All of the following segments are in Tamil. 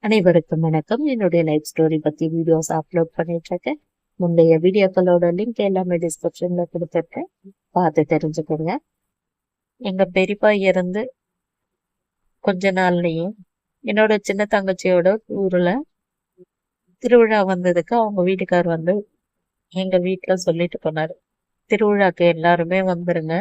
அனைவருக்கும் வணக்கம். என்னுடைய லைஃப் ஸ்டோரி பத்தி வீடியோஸ் அப்லோட் பண்ணிட்டு இருக்கேன். முந்தைய வீடியோக்களோட லிங்க் எல்லாமே டிஸ்கிரிப்ஷன்ல கொடுத்துருக்கேன், பார்த்து தெரிஞ்சுக்கோங்க. எங்க பெரியப்பா இறந்து கொஞ்ச நாள்லயே என்னோட சின்ன தங்கச்சியோட ஊர்ல திருவிழா வந்ததுக்கு அவங்க வீட்டுக்கார் வந்து எங்க வீட்டுல சொல்லிட்டு போனாரு, திருவிழாக்கு எல்லாருமே வந்துருங்க,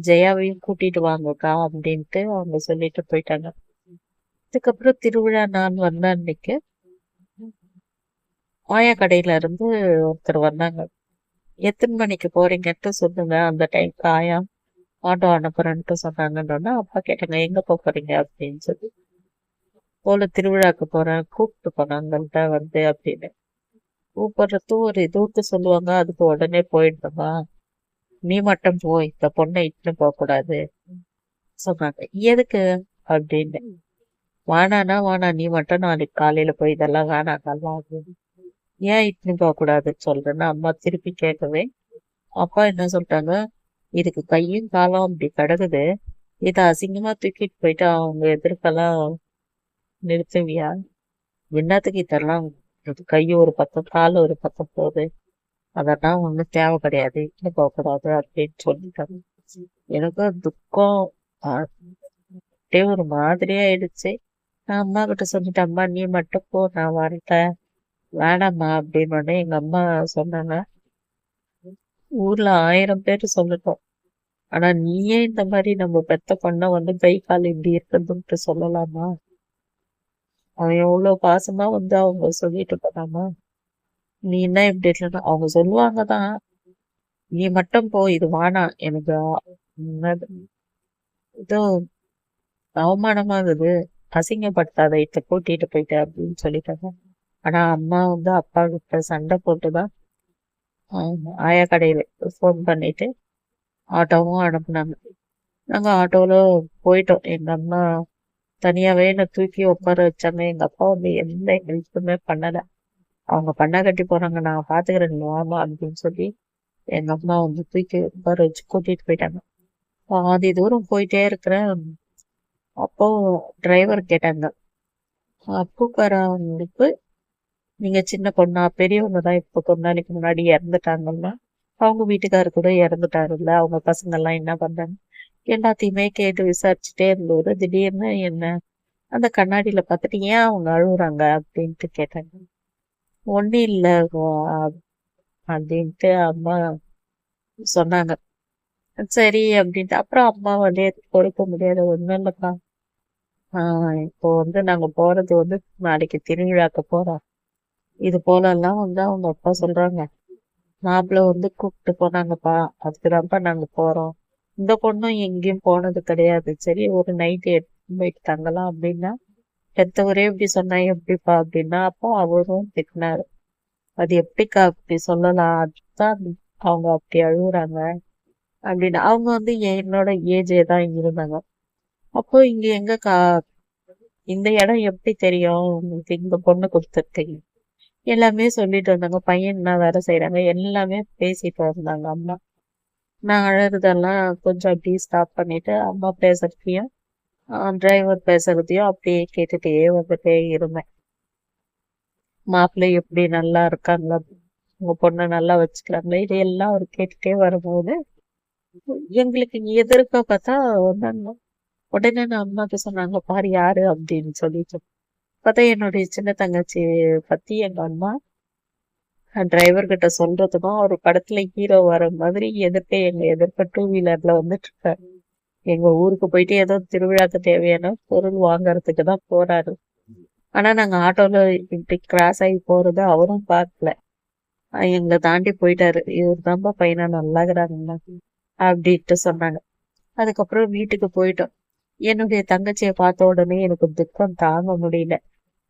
ஜெயாவையும் கூட்டிட்டு வாங்கக்கா அப்படின்ட்டு அவங்க சொல்லிட்டு போயிட்டாங்க. அதுக்கப்புறம் திருவிழா நாள் வந்த அன்னைக்கு ஆயா கடையில இருந்து ஒருத்தர் வந்தாங்க. எத்தனை மணிக்கு போறீங்கன்ட்டு சொல்லுங்க, அந்த டைம்க்கு ஆயா ஆட்டோ அனுப்புறேன்ட்டு சொன்னாங்கன்னு அப்பா கேட்டாங்க, எங்க போறீங்க அப்படின்னு சொல்லி. போல திருவிழாக்கு போறேன், கூப்பிட்டு போனாங்கள்ட்ட வந்து அப்படின்னு. கூப்பிடுறது ஒரு இதுக்கு சொல்லுவாங்க, அதுக்கு உடனே போயிடுமா, நீ மட்டும் போய் இந்த பொண்ணை இட்டுன்னு போக கூடாது சொன்னாங்க. எதுக்கு அப்படின்னு, வானானா வானா, நீ மட்டும் நாளைக்கு காலையில போய் இதெல்லாம் வேணாங்கல்லாம் அப்படின்னு. ஏன் இட்டுன்னு போக கூடாதுன்னு சொல்றேன்னா அம்மா திருப்பி கேட்கவே அப்பா என்ன சொல்லிட்டாங்க, இதுக்கு கையும் காலம் அப்படி கிடக்குது, இதை அசிங்கமா தூக்கிட்டு போயிட்டு அவங்க எதிர்க்கெல்லாம் நிறுத்துவியா, என்னத்துக்கு இதெல்லாம், இது கை ஒரு பக்கம் கால் ஒரு பக்கம் போகுது, அதெல்லாம் ஒன்றும் தேவை கிடையாது, இன்னும் போகக்கூடாது அப்படின்னு சொல்லிட்டாங்க. எனக்கும் துக்கம் அப்படியே ஒரு மாதிரியா ஆயிடுச்சு. நான் அம்மா கிட்ட சொல்லிட்டேன், அம்மா நீ மட்டும் போ, நான் வரட்டேன், வேணாம்மா அப்படின்னு. எங்க அம்மா சொன்னாங்க, ஊர்ல 1000 பேர் சொல்லட்டும், ஆனா நீயே இந்த மாதிரி நம்ம பெத்த பொண்ண வந்து கை கால் இப்படி இருக்குதுன்ட்டு சொல்லலாமா, அவன் எவ்வளவு பாசமா வந்து அவங்க சொல்லிட்டு போனாமா, நீ என்ன இப்படி இல்லைன்னா அவங்க சொல்லுவாங்கதான், நீ மட்டும் போ, இது வானா எனக்கு இதோ அவமானமாகுது, அசிங்கப்படுத்தாத, இத்த கூட்டிட்டு போயிட்ட அப்படின்னு சொல்லிட்டாங்க. ஆனா அம்மா வந்து அப்பா கிட்ட சண்டை போட்டுதான் ஆயா கடையில போன் பண்ணிட்டு ஆட்டோவும் அனுப்புனாங்க. நாங்க ஆட்டோல போயிட்டோம். எங்க அம்மா தனியாவே என்னை தூக்கி உட்கார வச்சாங்க. எங்க அப்பா வந்து எந்த ஹெல்ப்புமே பண்ணல. அவங்க பண்ண கட்டி போறாங்க, நான் பாத்துக்கிறேன் வாமா அப்படின்னு சொல்லி எங்க அம்மா வந்து தூக்கி உட்கார வச்சு கூட்டிட்டு போயிட்டாங்க. பாதி தூரம் போயிட்டே இருக்கிறேன். அப்போ டிரைவர் கேட்டாங்க, அப்பூக்காரங்களுக்கு நீங்க சின்ன பொண்ணா, பெரியவங்க தான் இப்ப கொஞ்ச நாளைக்கு முன்னாடி இறந்துட்டாங்கன்னா, அவங்க வீட்டுக்காரு கூட இறந்துட்டாருல்ல, அவங்க பசங்க எல்லாம் என்ன பண்றாங்க, எல்லாத்தையுமே கேட்டு விசாரிச்சுட்டே இருந்தோரு திடீர்னு என்ன அந்த கண்ணாடியில பார்த்துட்டு ஏன் அவங்க அழுகுறாங்க அப்படின்ட்டு கேட்டாங்க. ஒன்னும் இல்ல அப்படின்ட்டு அம்மா சொன்னாங்க. சரி அப்படின்ட்டு அப்புறம் அம்மா வந்து கொடுக்க முடியாது, ஒண்ணும் இல்லக்கா, இப்போ வந்து நாங்க போறது வந்து நாளைக்கு திருவிழாக்கு போறோம், இது போல எல்லாம் வந்து அவங்க அப்பா சொல்றாங்க, மாப்பிள்ள வந்து கூப்பிட்டு போனாங்கப்பா, அதுக்குதான்ப்பா நாங்க போறோம், இந்த பொண்ணும் எங்கேயும் போனது கிடையாது, சரி ஒரு நைட்டு எடுத்து போயிட்டு தங்கலாம் அப்படின்னா, பெத்தவரே இப்படி சொன்னா எப்படிப்பா அப்படின்னா, அப்போ அவரும் திட்டினாரு, அது எப்படிக்கா அப்படி சொல்லலாம், அதுதான் அவங்க அப்படி அழுகுறாங்க அப்படின்னு. அவங்க வந்து என்னோட ஏஜே தான் இருந்தாங்க. அப்போ இங்க எங்கக்கா இந்த இடம் எப்படி தெரியும் உங்களுக்கு, இந்த பொண்ணு கொடுத்துருக்கீங்க எல்லாமே சொல்லிட்டு வந்தாங்க, பையன் என்ன வேலை செய்யறாங்க எல்லாமே பேசிட்டு வந்தாங்க அம்மா. நான் அழறதெல்லாம் கொஞ்சம் அப்படியே ஸ்டாப் பண்ணிட்டு அம்மா பேசுறதையும் டிரைவர் பேசுறதையும் அப்படியே கேட்டுட்டே வந்துட்டே இருந்தேன். மாப்பிள்ளை எப்படி நல்லா இருக்காங்களா, உங்க பொண்ணை நல்லா வச்சுக்கிறாங்களா, இதையெல்லாம் அவர் கேட்டுட்டே வரும்போது எங்களுக்கு எதிர்க்க பார்த்தா வந்தாங்க. உடனே நான் அம்மாக்கு சொன்னாங்க, பாரு யாரு அப்படின்னு சொல்லிட்டு பார்த்தா என்னுடைய சின்ன தங்கச்சி பத்தி எங்க அம்மா டிரைவர் கிட்ட சொல்றதுக்கும், ஒரு படத்துல ஹீரோ வர மாதிரி எங்க எதிர்க்க 2 வீலர்ல வந்துட்டு இருக்காரு. எங்க ஊருக்கு போயிட்டு ஏதோ திருவிழாக்கு தேவையான பொருள் வாங்கறதுக்கு தான் போறாரு. ஆனா நாங்க ஆட்டோல இப்படி கிராஸ் ஆகி போறது அவரும் பார்க்கல, எங்களை தாண்டி போயிட்டாரு. இவர் தான்ப்பா பையனா நல்லாகிறாருங்களா அப்படின்ட்டு சொன்னாங்க. அதுக்கப்புறம் வீட்டுக்கு போயிட்டோம். என்னுடைய தங்கச்சியை பார்த்த உடனே எனக்கு துக்கம் தாங்க முடியல.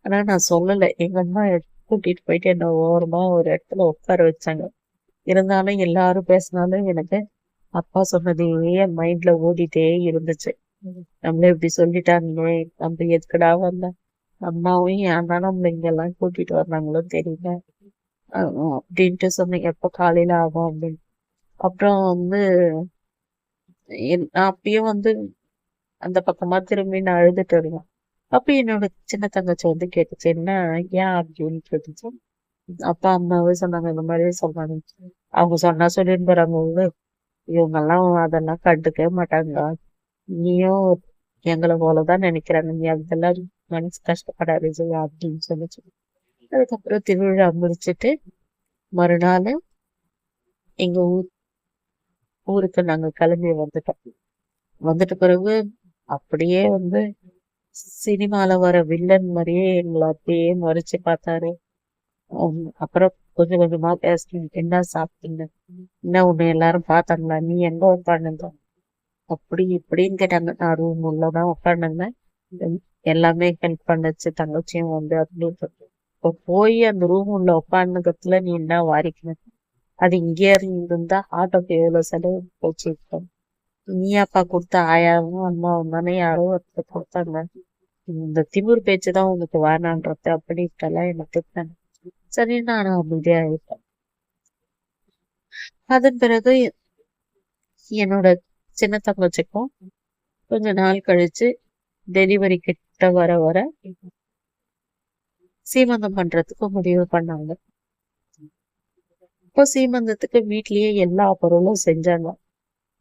ஆனா நான் சொல்லல. எங்க அம்மா கூட்டிட்டு போயிட்டு என்ன ஓரமா ஒரு இடத்துல உட்கார வச்சாங்க. இருந்தாலும் எல்லாரும் பேசினாலும் எனக்கு அப்பா சொன்னதே என் மைண்ட்ல ஓடிட்டே இருந்துச்சு. நம்மள இப்படி சொல்லிட்டாங்களே, நம்ம எதுக்கடா வந்த, அம்மாவும் ஏன் தான் நம்மள இங்கெல்லாம் கூட்டிட்டு வர்றாங்களோ தெரியல அப்படின்ட்டு சொன்னேன். எப்ப காலையில ஆகும் அப்படின்னு. அப்புறம் வந்து நான் அப்பயும் வந்து அந்த பக்கமா திரும்பி நான் அழுதுட்டு இருந்தேன். அப்ப என்னோட சின்ன தங்கச்சி வந்து கேட்டுச்சு, என்ன ஏன் அப்படின்னு கேட்டுச்சு. அப்பா அம்மாவே சொன்னாங்க, இந்த மாதிரி சொன்னாங்க. அவங்க சொன்னா சொல்லிட்டு போறாங்க, இவங்கெல்லாம் அதெல்லாம் கண்டுக்கவே மாட்டாங்க, நீயும் எங்களை போலதான் நினைக்கிறாங்க, நீ அதெல்லாம் மனசு கஷ்டப்படாது ஜெயா அப்படின்னு சொல்லிச்சு. அதுக்கப்புறம் திருவிழா முடிச்சிட்டு மறுநாள் எங்க ஊருக்கு நாங்க கிளம்பி வந்துட்டோம். வந்துட்ட பிறகு அப்படியே வந்து சினிமால வர வில்லன் மாதிரியே எங்களை அப்படியே மறைச்சு பார்த்தாரு. அப்புறம் கொஞ்சம் கொஞ்சமா பேசணும், என்ன சாப்பிட்டீங்க, என்ன உன்னை எல்லாரும் பார்த்தாங்களா, நீ எங்க உட்காந்துருந்த, அப்படி இப்படின்னு கேட்டாங்க. நான் ரூம் உள்ளதான் உட்காந்துருந்தேன். எல்லாமே ஹெல்ப் பண்ணுச்சு தங்கச்சியும் வந்து அப்படின்னு. இப்போ போய் அந்த ரூம் உள்ள உட்காந்துக்கிறதுல நீ என்ன வாரிக்கணும், அது இங்கே இருந்திருந்தா ஆட்டோக்கு எவ்வளவு செலவு போச்சு. இப்போ நீ அப்பா கொடுத்த ஆயாவும் அம்மாவும் தானே யாரோ ஒருத்தர் கொடுத்தாங்க, இந்த திமிர் பேச்சுதான் உனக்கு வேணான்றது அப்படின்ட்டுலாம் எனக்கு திட்டினாங்க. சரி நான் அமைதியாயிட்டேன். அதன் பிறகு என்னோட சின்ன தங்கச்சிக்கும் கொஞ்ச நாள் கழிச்சு டெலிவரி கிட்ட வர வர சீமந்தம் பண்றதுக்கு முடிவு பண்ணாங்க. இப்போ சீமந்தத்துக்கு வீட்லயே எல்லா பொருளும் செஞ்சாங்க.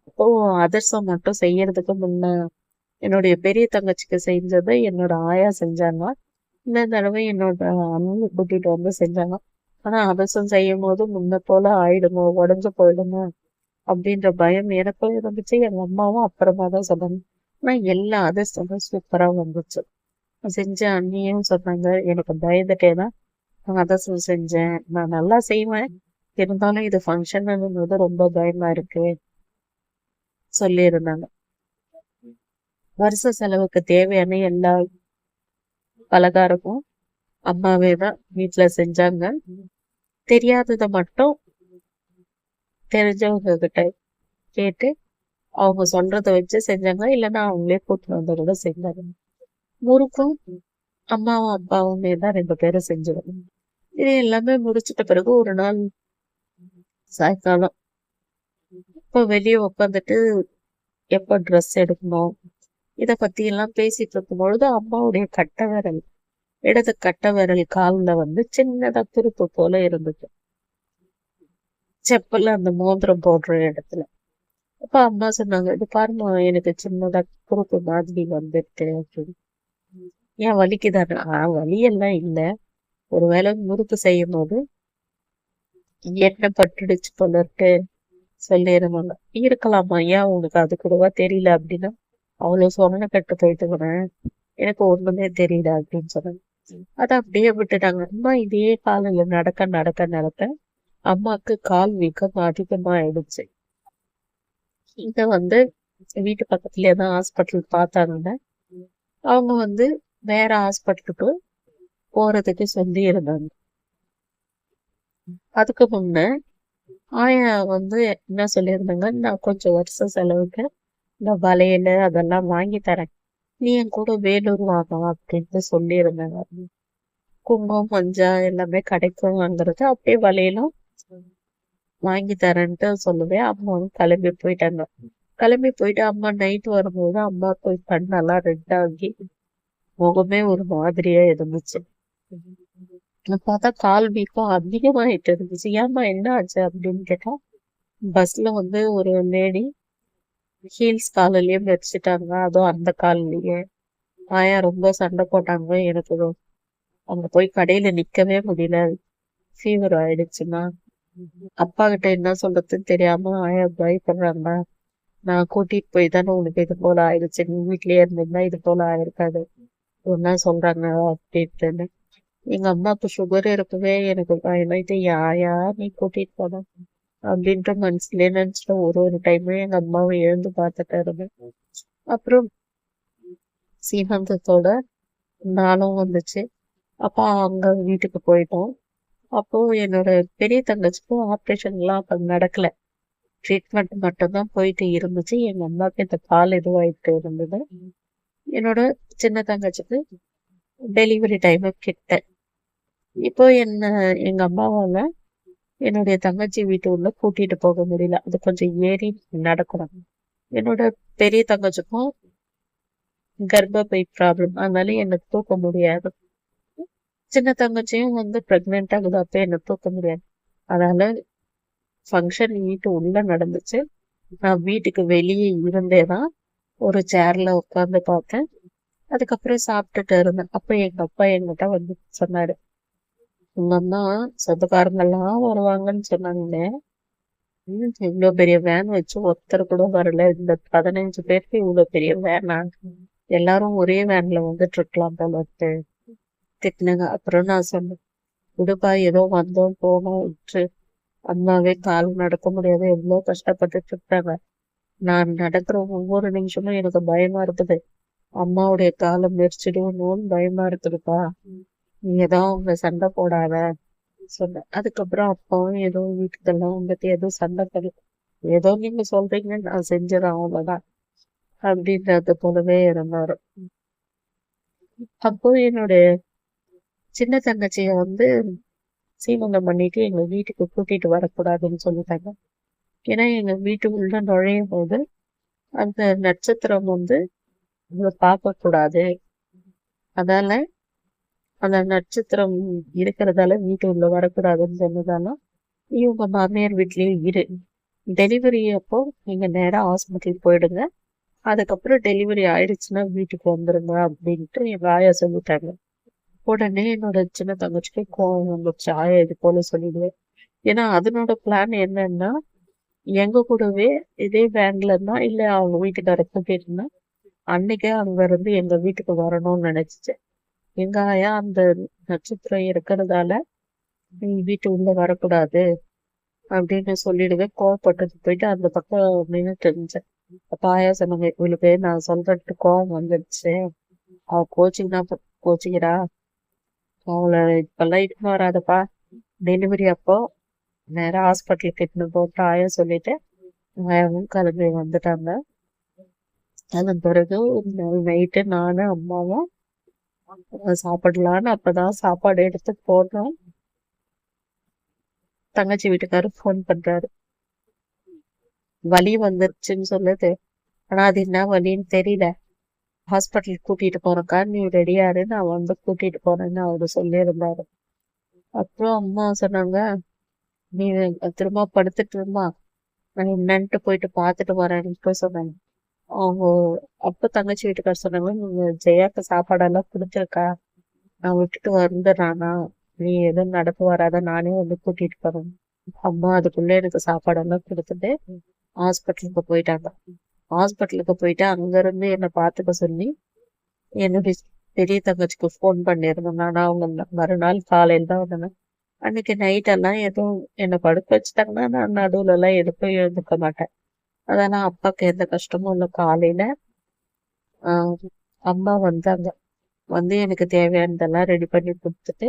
இப்போ அதிரசம் மட்டும் செய்யறதுக்கு முன்ன என்னுடைய பெரிய தங்கச்சிக்கு செஞ்சதை என்னோட ஆயா செஞ்சாங்க. இந்த தடவை என்னோட அண்ணனை கூட்டிட்டு வந்து செஞ்சாங்க. ஆனா அதிரசம் செய்யும் போது முன்ன போல ஆயிடுமோ, உடஞ்சு போயிடுமோ அப்படின்ற பயம் எனக்கும் இருந்துச்சு, எங்க அம்மாவும் அப்புறமா தான் சொன்னாங்க. ஆனா எல்லா அதிரசமும் சூப்பரா வந்துச்சு. செஞ்ச அண்ணியும் சொன்னாங்க, எனக்கு பயந்துட்டே தான் நான் அதிரசம் செஞ்சேன், நான் நல்லா செய்வேன், இருந்தாலும் இது ஃபங்க்ஷன் போது ரொம்ப பயமா இருக்கு சொல்லியிருந்தாங்க. வருஷ செலவுக்கு தேவையான எல்லா பலகாரமும் அம்மாவே தான் வீட்டுல செஞ்சாங்க. தெரியாததை மட்டும் தெரிஞ்சவங்க கிட்ட கேட்டு அவங்க சொல்றத வச்சு செஞ்சாங்க, இல்லைன்னா அவங்களே கூட்டிட்டு வந்த கூட செஞ்சாங்க. முறுக்கும் அம்மாவும் அப்பாவுமே தான் 2 பேரும் செஞ்சுருவாங்க. இது எல்லாமே முடிச்சிட்ட பிறகு ஒரு நாள் சாயங்காலம் இப்போ வெளியே உட்காந்துட்டு எப்ப ட்ரெஸ் எடுக்கணும் இத பத்தி எல்லாம் பேசிட்டு இருக்கும் பொழுது அம்மாவுடைய கட்ட விரல், இடது கட்ட விரல் கால்ல வந்து சின்னதா துருப்பு போல இருந்துச்சு, செப்பல்ல அந்த மோதிரம் போடுற இடத்துல. அப்ப அம்மா சொன்னாங்க, இது பாருமா எனக்கு சின்னதா துருப்பு மாதிரி வந்துட்டு அப்படின்னு. ஏன் வலிக்குதானே? வலி எல்லாம் இல்ல, ஒருவேளை முறுக்கு செய்யும் போது எண்ணெய் பட்டுடுச்சு போல இருக்கு சொல்லிடுவாங்க. இருக்கலாமா, ஏன் உனக்கு அது கூடவா தெரியல அப்படின்னா, அவ்வளவு சொன்ன கட்டு போயிட்டுக்கிறேன், எனக்கு ஒண்ணுமே தெரியல அப்படின்னு சொன்னாங்க. அதை அப்படியே விட்டுட்டாங்க. அம்மா இதே காலையில நடக்க நடக்க நடக்க அம்மாக்கு கால் வீக்கம் அதிகமா ஆயிடுச்சு. இத வந்து வீட்டு பக்கத்துலயே தான் ஹாஸ்பிட்டல் பார்த்தாங்க. அவங்க வந்து வேற ஹாஸ்பிட்டலுக்கு போறதுக்கு சொல்லி இருந்தாங்க. அதுக்கு முன்ன ஆயா வந்து என்ன சொல்லியிருந்தாங்க, நான் கொஞ்சம் வருஷ செலவுக்கு இந்த வளையல் அதெல்லாம் வாங்கி தரேன், நீ என் கூட வேலூர் வாங்கலாம் அப்படின்ட்டு சொல்லியிருந்தாங்க. குங்குமம் மஞ்சள் எல்லாமே கிடைக்கும்ங்கிறது, அப்படியே வளையலும் வாங்கி தரேன்ட்டு சொல்லுவேன். அம்மாவும் கிளம்பி போயிட்டாங்க. கிளம்பி போயிட்டு அம்மா நைட் வரும்போது அம்மா போய் கண்ணெல்லாம் ரெட் ஆகி முகமே ஒரு மாதிரியா இருந்துச்சு. பார்த்தா கால் வீக்கம் அதிகமாயிட்டு இருந்துச்சு. ஏம்மா என்ன ஆச்சு அப்படின்னு கேட்டா, பஸ்ல வந்து ஒரு லேடி ஹீல்ஸ் காலிலேயே மெரிச்சிட்டாங்க, அதுவும் அந்த காலிலேயே. ஆயா ரொம்ப சண்டை போட்டாங்க. எனக்கு அங்க போய் கடையில நிக்கவே முடியல, ஃபீவர் ஆயிடுச்சுன்னா. அப்பா கிட்ட என்ன சொல்றதுன்னு தெரியாம ஆயா பயப்படுறாங்க. நான் கூட்டிட்டு போய் தானே உனக்கு இது போல ஆயிடுச்சு, நீ வீட்லயே இருந்திருந்தா இது போல ஆயிருக்காது, என்ன சொல்றாங்க அப்படின்ட்டு. எங்க அம்மாவுக்கு சுகர் இருக்கவே எனக்கு பயமாயிட்டு, யாயா நீ கூட்டிட்டு போன அப்படின்ட்டு மனசுலயே நினைச்சிட்டு ஒரு ஒரு டைமே எங்க அம்மாவை எழுந்து பார்த்துட்டு இருந்தேன். அப்புறம் சீமந்தத்தோட நாளும் வந்துச்சு. அப்பா அங்க வீட்டுக்கு போயிட்டோம். அப்போ என்னோட பெரிய தங்கச்சிக்கும் ஆப்ரேஷன் எல்லாம் அப்ப நடக்கல, ட்ரீட்மெண்ட் மட்டும்தான் போயிட்டு இருந்துச்சு. எங்க அம்மாவுக்கு இந்த கால் இதுவாயிட்டு இருந்தது. என்னோட சின்ன தங்கச்சிக்கு டெலிவரி டைம் கிட்ட. இப்போ எங்க அம்மாவால என்னுடைய தங்கச்சி வீட்டு உள்ள கூட்டிட்டு போக முடியல, அது கொஞ்சம் ஏறி நடக்கணும். என்னோட பெரிய தங்கச்சிக்கும் கர்ப்பப்பை ப்ராப்ளம், அதனால எனக்கு தூக்க முடியாது. சின்ன தங்கச்சியும் வந்து பிரெக்னென்ட் ஆகுது, அப்ப என்ன தூக்க முடியாது. அதனால ஃபங்க்ஷன் வீட்டு உள்ள நடந்துச்சு. நான் வீட்டுக்கு வெளியே இருந்தேதான் ஒரு சேர்ல உட்கார்ந்து பார்த்தேன். அதுக்கப்புறம் சாப்பிட்டுட்டு இருந்தேன். அப்ப எங்க அப்பா என்கிட்ட வந்து சொன்னாரு, உங்க அம்மா சொந்தக்காரங்க எல்லாம் வருவாங்கன்னு சொன்னாங்களே, இவ்வளவு பெரிய வேன் வச்சு ஒருத்தர் கூட வரல, இந்த 15 பேருக்கு இவ்வளவு பெரிய வேனா, எல்லாரும் ஒரே வேன்ல வந்துட்டு இருக்கலாம் போல இருக்கு திட்டினங்க. அப்புறம் நான் சொன்னேன், விடுப்பா ஏதோ வந்தோம் போனோம் விட்டு, அம்மாவே கால் நடக்க முடியாது எவ்வளவு கஷ்டப்பட்டுட்டு இருக்காங்க. நான் நடக்கிற ஒவ்வொரு நிமிஷமும் எனக்கு பயமா இருக்குது, அம்மாவுடைய காலம் மெரிச்சிடுவோன்னு பயமா இருக்குதுப்பா, நீ ஏதோ அவங்க சண்டை போடாத சொன்னேன். அதுக்கப்புறம் அப்பாவும் ஏதோ வீட்டுக்கெல்லாம் வந்துட்டு ஏதோ சண்டை பண்ணி, ஏதோ நீங்க சொல்றீங்க நான் செஞ்சிடறேன் அவ்வளவுதான் அப்படின்றது போலவே இருந்தாரு. அப்போ என்னுடைய சின்ன தங்கச்சிய வந்து சீமந்தம் பண்ணிட்டு எங்க வீட்டுக்கு கூட்டிட்டு வரக்கூடாதுன்னு சொல்லிட்டாங்க. ஏன்னா எங்க வீட்டு உள்ள நுழையும் போது அந்த நட்சத்திரம் வந்து பார்க்க கூடாது, அதனால அந்த நட்சத்திரம் இருக்கிறதால வீட்டு உள்ள வரக்கூடாதுன்னு சொன்னதால இவங்க மாமியார் வீட்லயே இரு, டெலிவரி அப்போ நீங்க நேரா ஹாஸ்பிட்டல் போயிடுங்க, அதுக்கப்புறம் டெலிவரி ஆயிடுச்சுன்னா வீட்டுக்கு வந்துருங்க அப்படின்ட்டு எங்க ஆயா சொல்லிட்டாங்க. உடனே என்னோட சின்ன தங்கச்சிக்கு கோவம் வந்துச்சு, ஆயா இது போல சொல்லிடுவேன். ஏன்னா அதனோட பிளான் என்னன்னா, எங்க கூடவே இதே வேன்ல இருந்தா இல்ல அவங்க வீட்டுக்கார கூட்டிட்டுனா அன்னைக்கே அங்க இருந்து எங்க வீட்டுக்கு வரணும்னு நினைச்சிச்சு. எங்க ஆயா அந்த நட்சத்திரம் இருக்கிறதால நீ வீட்டு உள்ள வரக்கூடாது அப்படின்னு சொல்லிடுவேன். கோவப்பட்டது போயிட்டு அந்த பக்கம் நின்றுட்டு இருந்துச்சேன். அப்ப ஆயா சொன்னாங்க, இவளுக்கு நான் சொல்றதுக்கு கோவம் வந்துடுச்சு, அவ கோச்சிங்னா கோச்சிக்கிறா, அவளை இப்பெல்லாம் இட்டுன்னு வராதப்பா, டெலிவரி அப்போ நேரா ஹாஸ்பிட்டலுக்கு இட்டுன்னு போட்டு ஆயா சொல்லிட்டு ஆயாவும் கிளம்பி வந்துட்டாங்க. அதன் பிறகு நைட்டு நானும் அம்மாவும் சாப்பிடலான்னு அப்பதான் சாப்பாடு எடுத்து போனோம். தங்கச்சி வீட்டுக்காரு போன் பண்றாரு, வலி வந்துருச்சுன்னு சொல்லுது, ஆனா அது என்ன வலின்னு தெரியல, ஹாஸ்பிட்டல் கூட்டிட்டு போறக்கா நீ ரெடியாரு, நான் வந்து கூட்டிட்டு போறேன்னு அவரு சொல்லியிருந்தாரு. அப்புறம் அம்மா சொன்னாங்க, நீ திரும்ப படுத்துட்டு இருந்தா நான் என்னன்ட்டு போயிட்டு பாத்துட்டு வரேன்னு சொன்னாங்க. அவங்க அப்ப தங்கச்சி வீட்டுக்கார சொன்னாங்க, நீங்க ஜெயாக்கு சாப்பாடெல்லாம் கொடுத்துருக்கா, நான் விட்டுட்டு வந்துடுறானா, நீ எதுவும் நடப்பு வராத, நானே வந்து கூட்டிட்டு போறேன். அம்மா அதுக்குள்ள எனக்கு சாப்பாடெல்லாம் கொடுத்துட்டு ஹாஸ்பிட்டலுக்கு போயிட்டாங்க. ஹாஸ்பிட்டலுக்கு போயிட்டு அங்க இருந்து என்னை பாத்துக்க சொல்லி என்னுடைய பெரிய தங்கச்சிக்கு போன் பண்ணிருந்தேன். ஆனா அவங்க மறுநாள் காலையில தான் வந்தேன். அன்னைக்கு நைட் எல்லாம் எதுவும் என்னை படுக்க வச்சுட்டாங்கன்னா நான் நடுவுல எல்லாம் எதுக்கும் எழுந்துக்க மாட்டேன். அதெல்லாம் அப்பாவுக்கு எந்த கஷ்டமும் இல்லை. காலையில அம்மா வந்தாங்க, வந்து எனக்கு தேவையானதெல்லாம் ரெடி பண்ணி கொடுத்துட்டு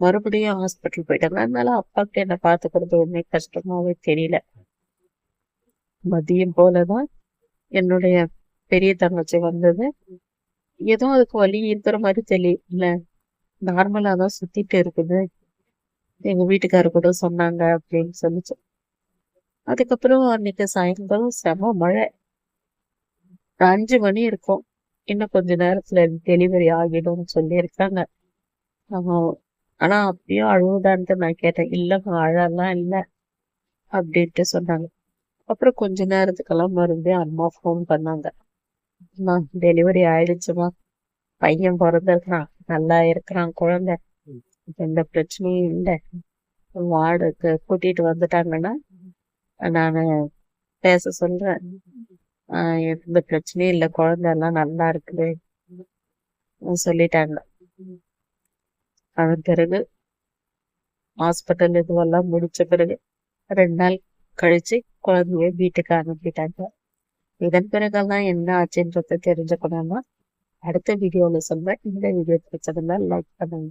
மறுபடியும் ஹாஸ்பிட்டல் போயிட்டாங்க. அதனால அப்பாவுக்கு என்ன பாத்துக்கிறது ஒன்றும் கஷ்டமாவே தெரியல. மதியம் போலதான் என்னுடைய பெரிய தங்கச்சி வந்தது. ஏதோ அதுக்கு வலி இருக்கிற மாதிரி தெரியல, நார்மலா தான் சுத்திட்டு இருக்குது, எங்க வீட்டுக்காரர் கூட சொன்னாங்க அப்படின்னு சொல்லிச்சு. அதுக்கப்புறம் அன்னைக்கு சாயங்காலம் செம மழை, 5 மணி இருக்கும், இன்னும் கொஞ்ச நேரத்துல டெலிவரி ஆகிடும்னு சொல்லியிருக்காங்க. ஆனா அப்பயும் அழுவுதான்ட்டு நான் கேட்டேன், இல்லைங்க அழலாம் இல்லை அப்படின்ட்டு சொன்னாங்க. அப்புறம் கொஞ்ச நேரத்துக்கெல்லாம் மறுபடியும் அம்மா ஃபோன் பண்ணாங்க, அம்மா டெலிவரி ஆயிடுச்சுமா, பையன் பிறந்திருக்கிறான், நல்லா இருக்கிறான் குழந்தை, எந்த பிரச்சனையும் இல்லை, வார்டுக்கு கூட்டிட்டு வந்துட்டாங்கன்னா நானு பேச சொல்றேன், எந்த பிரச்சனையும் இல்லை, குழந்தை எல்லாம் நல்லா இருக்குது சொல்லிட்டாங்க. அதன் பிறகு ஹாஸ்பிட்டல் இதுவெல்லாம் முடிச்ச பிறகு 2 நாள் கழிச்சு குழந்தைய வீட்டுக்கு அனுப்பிட்டாங்க. இதன் பிறகெல்லாம் என்ன ஆச்சுன்றத தெரிஞ்சுக்கணும்னா அடுத்த வீடியோல சொல்றேன். இந்த வீடியோ பிடிச்சதுன்னா லைக் பண்ணுங்க.